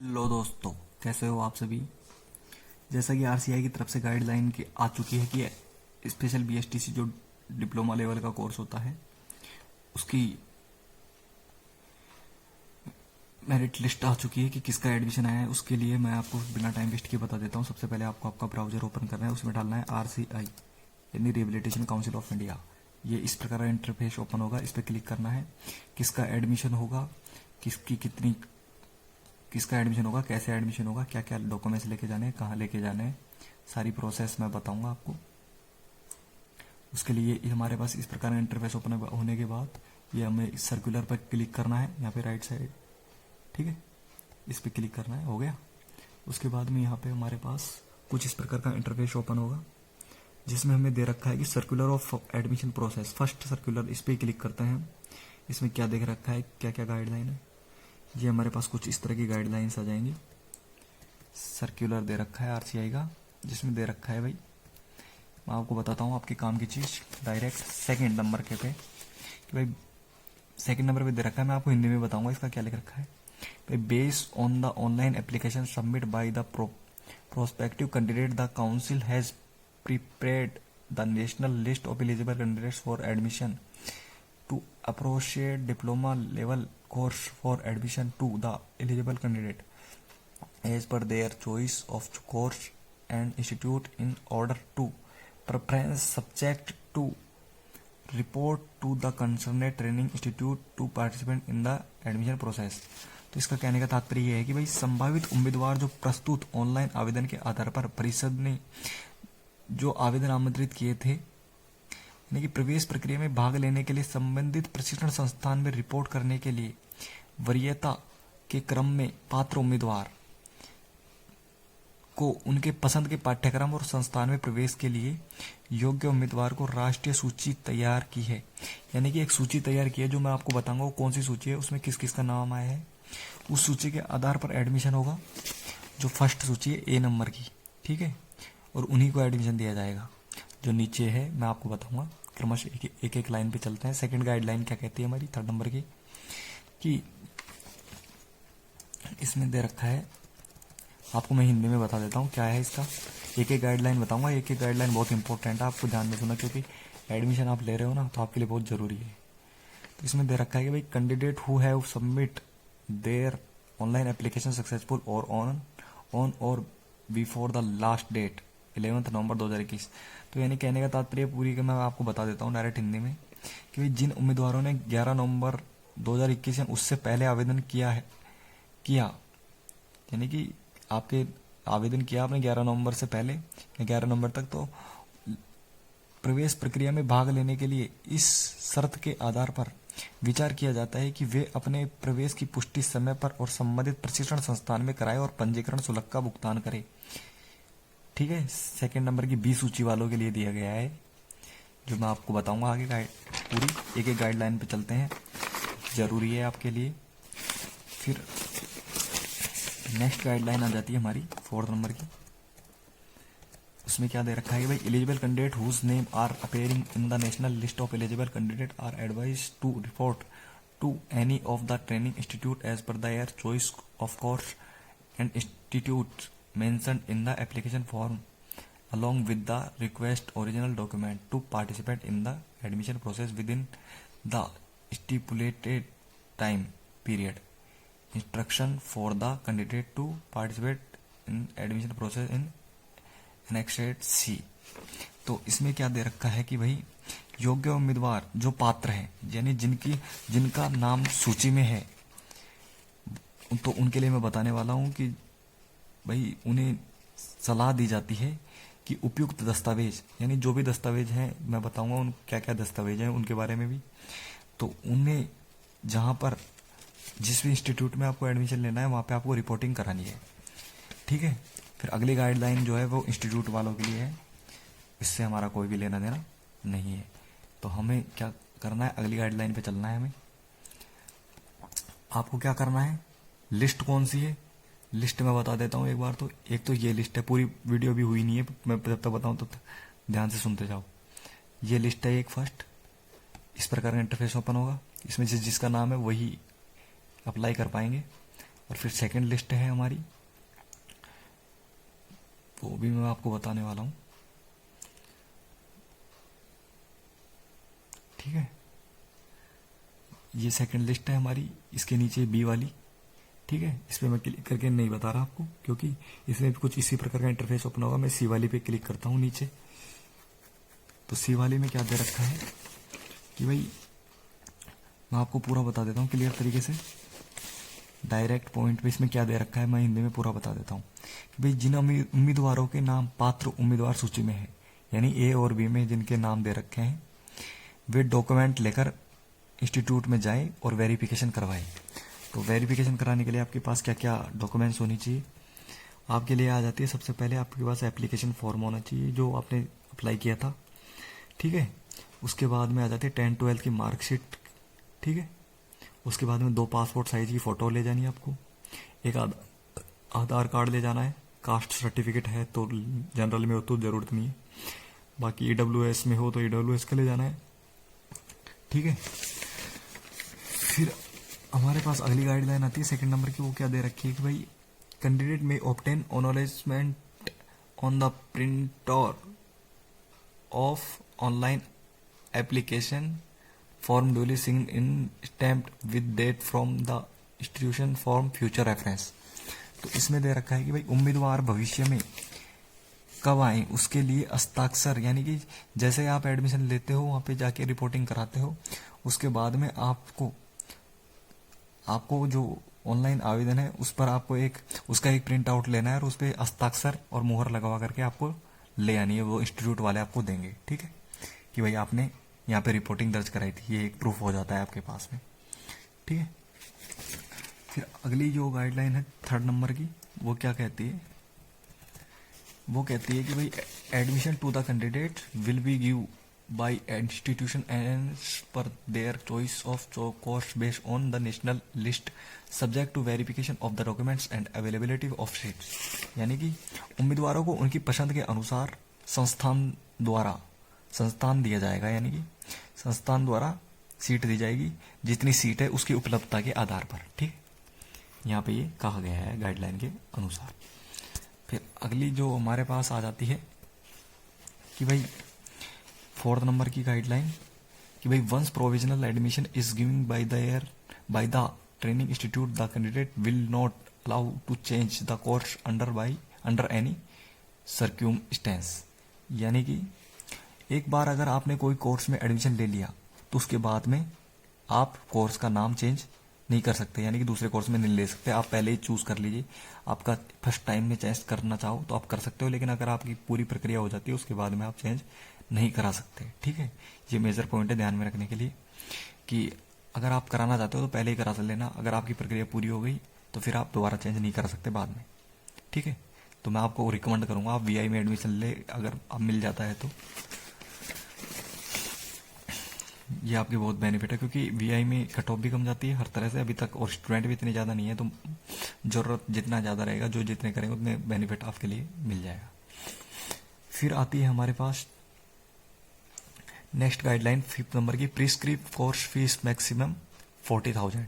लो दोस्तों, कैसे हो आप सभी। जैसा कि आरसीआई की तरफ से गाइडलाइन की आ चुकी है कि स्पेशल बीएसटीसी जो डिप्लोमा लेवल का कोर्स होता है उसकी मेरिट लिस्ट आ चुकी है कि किसका एडमिशन आया है। उसके लिए मैं आपको बिना टाइम वेस्ट किए बता देता हूँ। सबसे पहले आपको आपका ब्राउजर ओपन करना है, उसमें डालना है आरसीआई यानी रिहेबिलिटेशन काउंसिल ऑफ इंडिया। ये इस प्रकार का इंटरफेस ओपन होगा, इस पर क्लिक करना है। किसका एडमिशन होगा, किसकी कितनी किसका एडमिशन होगा, कैसे एडमिशन होगा, क्या क्या डॉक्यूमेंट्स लेके जाने हैं, कहाँ लेके जाने हैं, सारी प्रोसेस मैं बताऊंगा आपको। उसके लिए हमारे पास इस प्रकार का इंटरफेस ओपन होने के बाद ये हमें सर्कुलर पर क्लिक करना है, यहाँ पे राइट साइड, ठीक है, इस पर क्लिक करना है, हो गया। उसके बाद में यहाँ पे हमारे पास कुछ इस प्रकार का इंटरफेस ओपन होगा जिसमें हमें दे रखा है कि circular of admission process, first circular, इस पर क्लिक करते हैं। इसमें क्या देख रखा है, क्या क्या गाइडलाइन है, ये हमारे पास कुछ इस तरह की गाइडलाइंस आ जाएंगी। सर्कुलर दे रखा है आरसीआई का, जिसमें दे रखा है भाई, मैं आपको बताता हूँ आपके काम की चीज़ डायरेक्ट सेकंड नंबर के पे कि भाई सेकंड नंबर पे दे रखा है। मैं आपको हिंदी में बताऊंगा इसका क्या लिख रखा है भाई। Based on the online application submit by the prospective candidate the council has prepared the national list of eligible candidates for admission to appropriate diploma level course for admission to the eligible candidate as per their choice of course and institute in order to preference subject to report to the concerned training institute to participate in the admission process। तो इसका कहने का तात्पर्य यह है कि भाई संभावित उम्मीदवार जो प्रस्तुत ऑनलाइन आवेदन के आधार पर परिषद ने जो आवेदन आमंत्रित किए थे यानी कि प्रवेश प्रक्रिया में भाग लेने के लिए संबंधित प्रशिक्षण संस्थान में रिपोर्ट करने के लिए वरीयता के क्रम में पात्र उम्मीदवार को उनके पसंद के पाठ्यक्रम और संस्थान में प्रवेश के लिए योग्य उम्मीदवार को राष्ट्रीय सूची तैयार की है। यानी कि एक सूची तैयार की है, जो मैं आपको बताऊंगा वो कौन सी सूची है, उसमें किस किस का नाम आया है। उस सूची के आधार पर एडमिशन होगा, जो फर्स्ट सूची है ए नंबर की, ठीक है, और उन्हीं को एडमिशन दिया जाएगा। जो नीचे है मैं आपको बताऊंगा क्रमशः, एक एक लाइन पे चलते हैं। सेकंड गाइडलाइन क्या कहती है हमारी थर्ड नंबर की, कि इसमें दे रखा है, आपको मैं हिंदी में बता देता हूँ क्या है इसका। एक एक गाइडलाइन बताऊंगा, एक एक गाइडलाइन बहुत इंपॉर्टेंट है, आपको ध्यान में सुना, क्योंकि एडमिशन आप ले रहे हो ना, तो आपके लिए बहुत जरूरी है। तो इसमें दे रखा है कि भाई candidate who have submit there online application successful और ऑन और बिफोर द लास्ट डेट 11 नवंबर 2021। तो यानी कहने का तात्पर्य पूरी का मैं आपको बता देता हूँ डायरेक्ट हिंदी में कि भाई जिन उम्मीदवारों ने 11 नवंबर 2021 या उससे पहले आवेदन किया यानी कि आपके आवेदन किया आपने 11 नवंबर से पहले या 11 नवंबर तक, तो प्रवेश प्रक्रिया में भाग लेने के लिए इस शर्त के आधार पर विचार किया जाता है कि वे अपने प्रवेश की पुष्टि समय पर और संबंधित प्रशिक्षण संस्थान में कराए और पंजीकरण शुल्क का भुगतान करें। ठीक है, सेकंड नंबर की बी सूची वालों के लिए दिया गया है, जो मैं आपको बताऊंगा आगे। पूरी एक एक गाइडलाइन पे चलते हैं, जरूरी है आपके लिए। फिर नेक्स्ट गाइडलाइन आ जाती है हमारी फोर्थ नंबर की। उसमें क्या दे रखा है कि भाई eligible candidate whose name are appearing in the national list of eligible candidate are advise to report to any of the training institute as per their choice of course and institute mentioned in the application form along with the request original document to participate in the admission process within the stipulated time period. Instruction for the candidate to participate in admission process in Annexed C। तो इसमें क्या दे रखा है कि भाई योग्य उम्मीदवार जो पात्र हैं, यानी जिनका नाम सूची में है, तो उनके लिए मैं बताने वाला हूं कि भाई उन्हें सलाह दी जाती है कि उपयुक्त दस्तावेज, यानी जो भी दस्तावेज हैं मैं बताऊंगा उन क्या क्या दस्तावेज हैं उनके बारे में भी, तो उन्हें जहां पर जिस भी इंस्टीट्यूट में आपको एडमिशन लेना है वहां पे आपको रिपोर्टिंग करानी है। ठीक है, फिर अगली गाइडलाइन जो है वो इंस्टीट्यूट वालों के लिए है, इससे हमारा कोई भी लेना देना नहीं है। तो हमें क्या करना है, अगली गाइडलाइन पे चलना है। हमें आपको क्या करना है, लिस्ट कौन सी है, लिस्ट में बता देता हूँ एक बार। तो एक तो ये लिस्ट है, पूरी वीडियो भी हुई नहीं है, मैं जब तक बताऊँ तो ध्यान से सुनते जाओ। ये लिस्ट है एक फर्स्ट, इस प्रकार का इंटरफेस ओपन होगा, इसमें जिसका नाम है वही अप्लाई कर पाएंगे। और फिर सेकंड लिस्ट है हमारी, वो भी मैं आपको बताने वाला हूं। ठीक है, ये सेकंड लिस्ट है हमारी, इसके नीचे बी वाली। ठीक है, इस पर मैं क्लिक करके नहीं बता रहा आपको, क्योंकि इसमें कुछ इसी प्रकार का इंटरफेस ओपन होगा। मैं सी वाली पे क्लिक करता हूँ नीचे। तो सी वाली में क्या दे रखा है कि भाई, मैं आपको पूरा बता देता हूँ क्लियर तरीके से, डायरेक्ट पॉइंट पे इसमें क्या दे रखा है मैं हिंदी में पूरा बता देता हूँ कि भाई जिन उम्मीदवारों के नाम पात्र उम्मीदवार सूची में है, यानी ए और बी में जिनके नाम दे रखे हैं, वे डॉक्यूमेंट लेकर इंस्टीट्यूट में जाएं और वेरिफिकेशन करवाएं। तो वेरिफिकेशन कराने के लिए आपके पास क्या क्या डॉक्यूमेंट्स होनी चाहिए, आपके लिए आ जाती है। सबसे पहले आपके पास एप्लीकेशन फॉर्म होना चाहिए जो आपने अप्लाई किया था। ठीक है, उसके बाद में आ जाती है 10-12 की मार्कशीट। ठीक है, उसके बाद में 2 पासपोर्ट साइज की फोटो ले जानी है आपको, एक आधार कार्ड ले जाना है, कास्ट सर्टिफिकेट है तो जनरल में हो तो जरूरत नहीं है, बाकी EWS में हो तो EWS का ले जाना है। ठीक है, फिर हमारे पास अगली गाइडलाइन आती है सेकंड नंबर की, वो क्या दे रखी है कि भाई कैंडिडेट में obtain acknowledgement on the printer of online application form duly signed in stamped with date from the institution form future reference. तो इसमें दे रखा है कि भाई उम्मीदवार भविष्य में कब आए उसके लिए हस्ताक्षर, यानी कि जैसे आप एडमिशन लेते हो वहां पे जाके रिपोर्टिंग कराते हो, उसके बाद में आपको जो ऑनलाइन आवेदन है उस पर आपको उसका एक प्रिंट आउट लेना है और उस पर हस्ताक्षर और मुहर लगवा करके आपको ले आनी है, वो इंस्टीट्यूट वाले आपको देंगे। ठीक है, कि भाई आपने यहाँ पे रिपोर्टिंग दर्ज कराई थी, ये एक प्रूफ हो जाता है आपके पास में। ठीक है, फिर अगली जो गाइडलाइन है थर्ड नंबर की, वो क्या कहती है, वो कहती है कि भाई admission to the candidate will be give by institution as per their choice of course based on the national list subject to verification of the documents and availability of seats। यानी कि उम्मीदवारों को उनकी पसंद के अनुसार संस्थान दिया जाएगा, यानी कि संस्थान द्वारा सीट दी जाएगी, जितनी सीट है उसकी उपलब्धता के आधार पर। ठीक, यहाँ पे ये कहा गया है गाइडलाइन के अनुसार। फिर अगली जो हमारे पास आ जाती है कि भाई फोर्थ नंबर की गाइडलाइन कि भाई once provisional admission is giving by the training institute the candidate will not allow to change the course under any circumstance. यानी कि एक बार अगर आपने कोई कोर्स में एडमिशन ले लिया तो उसके बाद में आप कोर्स का नाम चेंज नहीं कर सकते, यानी कि दूसरे कोर्स में नहीं ले सकते। आप पहले ही चूज कर लीजिए, आपका फर्स्ट टाइम में चेंज करना चाहो तो आप कर सकते हो, लेकिन अगर आपकी पूरी प्रक्रिया हो जाती है उसके बाद में आप चेंज नहीं करा सकते। ठीक है, ये मेजर पॉइंट है ध्यान में रखने के लिए कि अगर आप कराना चाहते हो तो पहले ही करा लेना, अगर आपकी प्रक्रिया पूरी हो गई तो फिर आप दोबारा चेंज नहीं करा सकते बाद में। ठीक है, तो मैं आपको रिकमेंड करूंगा आप VI में एडमिशन ले, अगर आप मिल जाता है तो ये आपके बहुत बेनिफिट है, क्योंकि VI में कट ऑफ भी कम जाती है हर तरह से अभी तक, और स्टूडेंट भी इतने ज्यादा नहीं है, तो जरूरत जितना ज्यादा रहेगा, जो जितने करेंगे उतने बेनिफिट आपके लिए मिल जाएगा। फिर आती है हमारे पास नेक्स्ट गाइडलाइन फिफ्थ नंबर की, प्रिस्क्रिप्ट कोर्स फीस मैक्सिमम 40,000।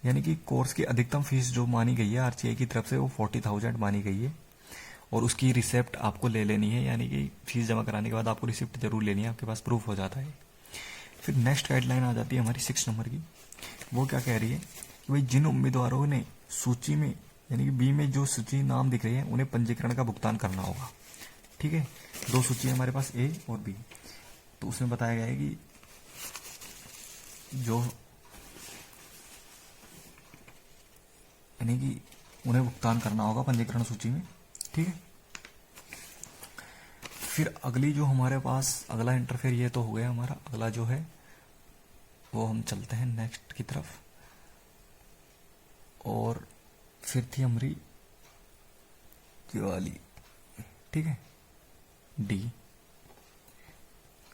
यानी कि कोर्स की अधिकतम फीस जो मानी गई है RCI की तरफ से वो 40,000 मानी गई है, और उसकी रिसिप्ट आपको ले लेनी है, यानी कि फीस जमा कराने के बाद आपको रिसिप्ट जरूर लेनी है, आपके पास प्रूफ हो जाता है। फिर नेक्स्ट गाइडलाइन आ जाती है हमारी 6 नंबर की, वो क्या कह रही है कि भाई जिन उम्मीदवारों ने सूची में, यानी कि बी में जो सूची नाम दिख रही है उन्हें पंजीकरण का भुगतान करना होगा। ठीक है, 2 सूची है हमारे पास A और B, तो उसमें बताया गया है कि जो यानी कि उन्हें भुगतान करना होगा पंजीकरण सूची में। ठीक है, फिर अगली जो हमारे पास अगला इंटरफेयर ये तो हो गया हमारा, अगला जो है वो हम चलते हैं नेक्स्ट की तरफ, और फिर थी हमारी वाली। ठीक है, D,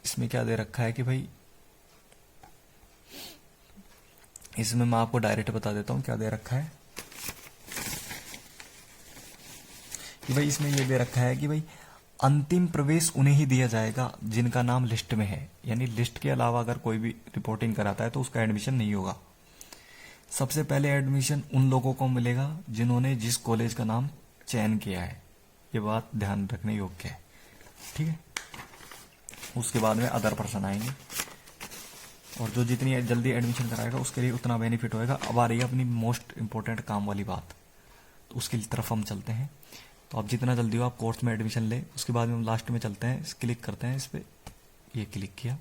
इसमें क्या दे रखा है कि भाई, इसमें मैं आपको डायरेक्ट बता देता हूं क्या दे रखा है कि भाई इसमें ये दे रखा है कि भाई अंतिम प्रवेश उन्हें ही दिया जाएगा जिनका नाम लिस्ट में है, यानी लिस्ट के अलावा अगर कोई भी रिपोर्टिंग कराता है तो उसका एडमिशन नहीं होगा। सबसे पहले एडमिशन उन लोगों को मिलेगा जिन्होंने जिस कॉलेज का नाम चयन किया है, ये बात ध्यान रखने योग्य है, ठीक है। उसके बाद में अदर पर्सन आएंगे, और जो जितनी जल्दी एडमिशन कराएगा उसके लिए उतना बेनिफिट होएगा। अब आ रही है अपनी मोस्ट इंपॉर्टेंट काम वाली बात, तो उसकी तरफ हम चलते हैं। तो आप जितना जल्दी हो आप कोर्स में एडमिशन ले, उसके बाद में हम लास्ट में चलते हैं, क्लिक करते हैं इस पर, ये क्लिक किया,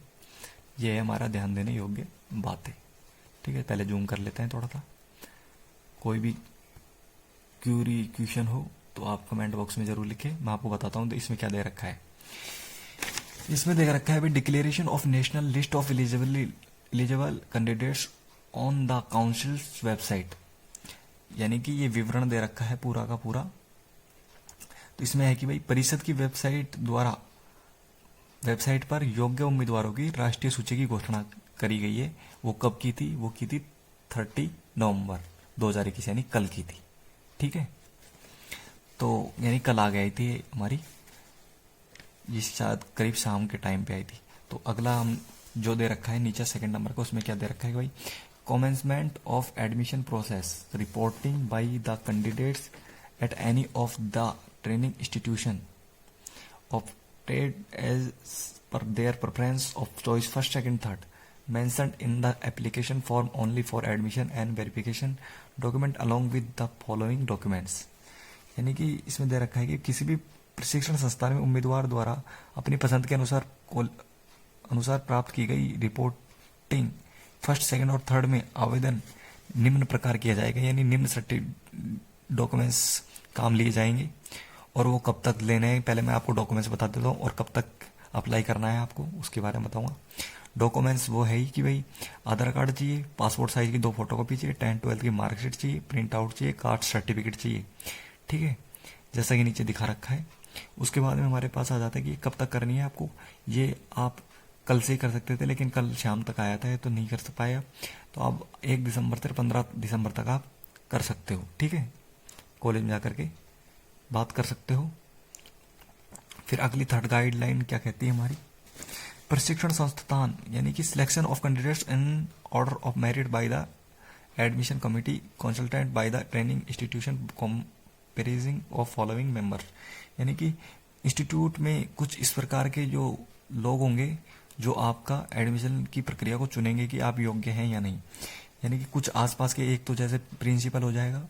ये है हमारा ध्यान देने योग्य बात है, ठीक है। पहले जूम कर लेते हैं थोड़ा सा। कोई भी क्वेश्चन हो तो आप कमेंट बॉक्स में जरूर लिखें, मैं आपको बताता हूँ। तो इसमें क्या दे रखा है, इसमें दे रखा है भाई declaration of national list of eligible candidates on the councils website, यानी कि ये विवरण दे रखा है पूरा का पूरा। तो इसमें है कि भाई परिषद की वेबसाइट पर योग्य उम्मीदवारों की राष्ट्रीय सूची की घोषणा करी गई है। वो कब की थी, वो की थी 30 नवंबर 2021, यानी कल की थी, ठीक है। तो यानी कल आ गई थी हमारी, ये शायद करीब शाम के टाइम पे आई थी। तो अगला हम जो दे रखा है नीचे सेकंड नंबर को, उसमें क्या दे रखा है भाई, कॉमेंसमेंट of admission process, reporting by the candidates at any of the training institution opted as per their preference of choice first, second, third, mentioned in the application form only for admission and verification document along with the following documents। यानी कि इसमें दे रखा है कि किसी भी प्रशिक्षण संस्थान में उम्मीदवार द्वारा अपनी पसंद के अनुसार प्राप्त की गई रिपोर्टिंग फर्स्ट, सेकंड और थर्ड में आवेदन निम्न प्रकार किया जाएगा, यानी निम्न डॉक्यूमेंट्स काम लिए जाएंगे। और वो कब तक लेने हैं, पहले मैं आपको डॉक्यूमेंट्स बता देता हूँ, और कब तक अप्लाई करना है आपको उसके बारे में बताऊंगा। डॉक्यूमेंट्स वो है ही कि भाई आधार कार्ड चाहिए, पासपोर्ट साइज की 2 फोटोकॉपी चाहिए, 10-12 की मार्कशीट चाहिए, प्रिंट आउट चाहिए, कास्ट सर्टिफिकेट चाहिए, ठीक है, जैसा कि नीचे दिखा रखा है। उसके बाद में हमारे पास आ जाता है कि कब तक करनी है आपको। ये आप कल से ही कर सकते थे, लेकिन कल शाम तक आया था तो नहीं कर पाया, तो आप 1 दिसंबर से 15 दिसंबर तक आप कर सकते हो, ठीक है, कॉलेज में जाकर के बात कर सकते हो। फिर अगली थर्ड गाइडलाइन क्या कहती है हमारी, प्रशिक्षण संस्थान यानी कि selection of candidates in order of merit bye the admission committee consultant bye the training institution कंपेरिजिंग of following members, यानी कि इंस्टीट्यूट में कुछ इस प्रकार के जो लोग होंगे जो आपका एडमिशन की प्रक्रिया को चुनेंगे कि आप योग्य हैं या नहीं। यानी कि कुछ आसपास के, एक तो जैसे प्रिंसिपल हो जाएगा,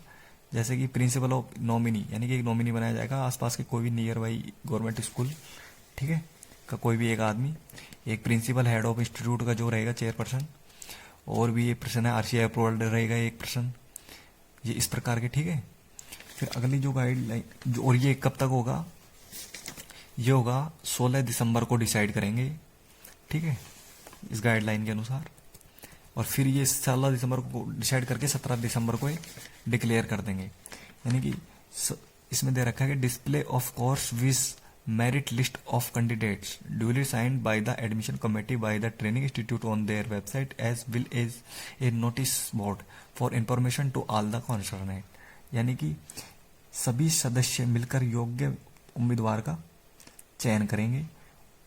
जैसे कि प्रिंसिपल ऑफ नॉमिनी, यानी कि एक नॉमिनी बनाया जाएगा आसपास के कोई भी नियर बाई गवर्नमेंट स्कूल, ठीक है, का कोई भी एक आदमी, एक प्रिंसिपल हेड ऑफ इंस्टीट्यूट का जो रहेगा चेयरपर्सन, और भी एक पर्सन है आरसीआई अप्रूवल रहेगा एक पर्सन, ये इस प्रकार के, ठीक है। फिर अगली जो गाइडलाइन, और ये कब तक होगा, ये होगा 16 दिसंबर को डिसाइड करेंगे, ठीक है, इस गाइडलाइन के अनुसार। और फिर ये 16 दिसंबर को डिसाइड करके 17 दिसंबर को डिक्लेयर कर देंगे। यानी कि इसमें दे रखा है कि display of course wise merit list of candidates duly signed by the admission committee by the training institute on their website as will as a notice board for information to all the concerned, यानी कि सभी सदस्य मिलकर योग्य उम्मीदवार का चयन करेंगे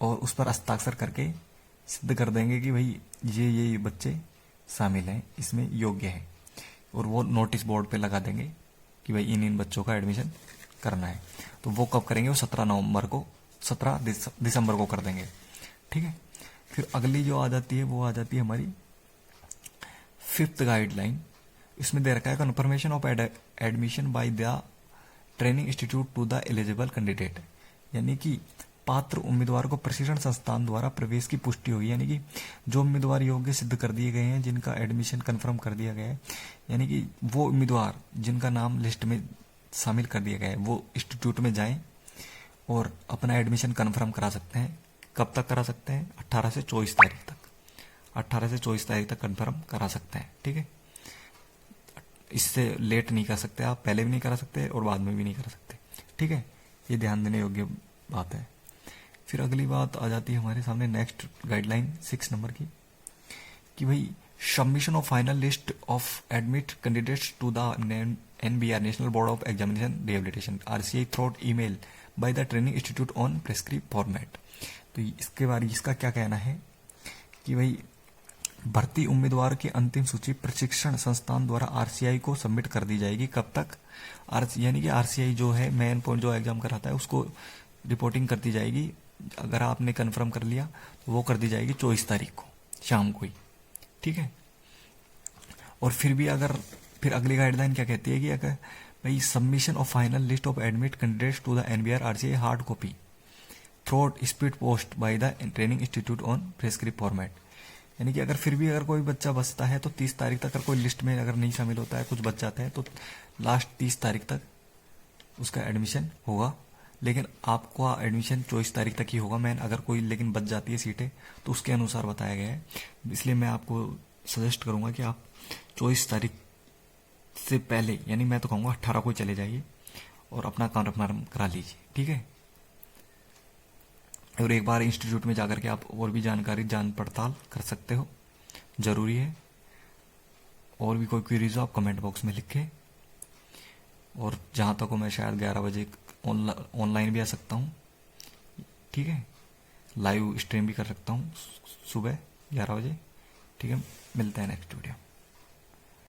और उस पर हस्ताक्षर करके सिद्ध कर देंगे कि भाई ये बच्चे शामिल हैं, इसमें योग्य है, और वो नोटिस बोर्ड पे लगा देंगे कि भाई इन बच्चों का एडमिशन करना है। तो वो कब करेंगे, वो 17 दिसंबर को कर देंगे, ठीक है। फिर अगली जो आ जाती है वो आ जाती है हमारी 5th गाइडलाइन। इसमें दे रखा है confirmation of admission by the training institute to the eligible candidate, यानी कि पात्र उम्मीदवार को प्रशिक्षण संस्थान द्वारा प्रवेश की पुष्टि होगी, यानी कि जो उम्मीदवार योग्य सिद्ध कर दिए गए हैं, जिनका एडमिशन कंफर्म कर दिया गया है, यानी कि वो उम्मीदवार जिनका नाम लिस्ट में शामिल कर दिया गया है, वो इंस्टीट्यूट में जाएं और अपना एडमिशन कंफर्म करा सकते हैं। कब तक करा सकते हैं, 18 से 24 तारीख तक, 18 से 24 तारीख तक कंफर्म करा सकते हैं, ठीक है। इससे लेट नहीं कर सकते आप, पहले भी नहीं करा सकते और बाद में भी नहीं करा सकते, ठीक है, ये ध्यान देने योग्य बात है। फिर अगली बात आ जाती है हमारे सामने नेक्स्ट गाइडलाइन 6 नंबर की, कि भाई submission of final list of admit candidates to the NBR national board of examination rehabilitation RCI through email by the training institute on prescribe format. तो इसके बारे इसका क्या कहना है कि भाई भर्ती उम्मीदवार की अंतिम सूची प्रशिक्षण संस्थान द्वारा आरसीआई को सबमिट कर दी जाएगी। कब तक? यानी कि आरसीआई जो है मेन पॉइंट जो एग्जाम कराता है उसको रिपोर्टिंग कर दी जाएगी। अगर आपने कंफर्म कर लिया तो वो कर दी जाएगी 24 तारीख को शाम को ही, ठीक है। और फिर भी अगर फिर अगली गाइडलाइन क्या कहती है कि अगर भाई submission of final list of admit candidates to the NBR RCI hard copy through speed post by the training institute on prescribed format. यानी कि अगर फिर भी अगर कोई बच्चा बचता है तो 30 तारीख तक, अगर कोई लिस्ट में अगर नहीं शामिल होता है, कुछ बच जाता है, तो लास्ट 30 तारीख तक उसका एडमिशन होगा। लेकिन आपका एडमिशन 24 तारीख तक ही होगा मैन। अगर कोई लेकिन बच जाती है सीटें तो उसके अनुसार बताया गया है। इसलिए मैं आपको सजेस्ट करूंगा कि आप 24 तारीख से पहले, यानी मैं तो कहूँगा 18 को चले जाइए और अपना कंफर्म करा लीजिए, ठीक है। और एक बार इंस्टीट्यूट में जाकर के आप और भी जानकारी जान पड़ताल कर सकते हो, जरूरी है। और भी कोई क्वेरीज हो आप कमेंट बॉक्स में लिखें। और जहां तक हो मैं शायद 11 बजे ऑनलाइन भी आ सकता हूँ, ठीक है। लाइव स्ट्रीम भी कर सकता हूँ सुबह 11 बजे, ठीक है। मिलते हैं नेक्स्ट वीडियो।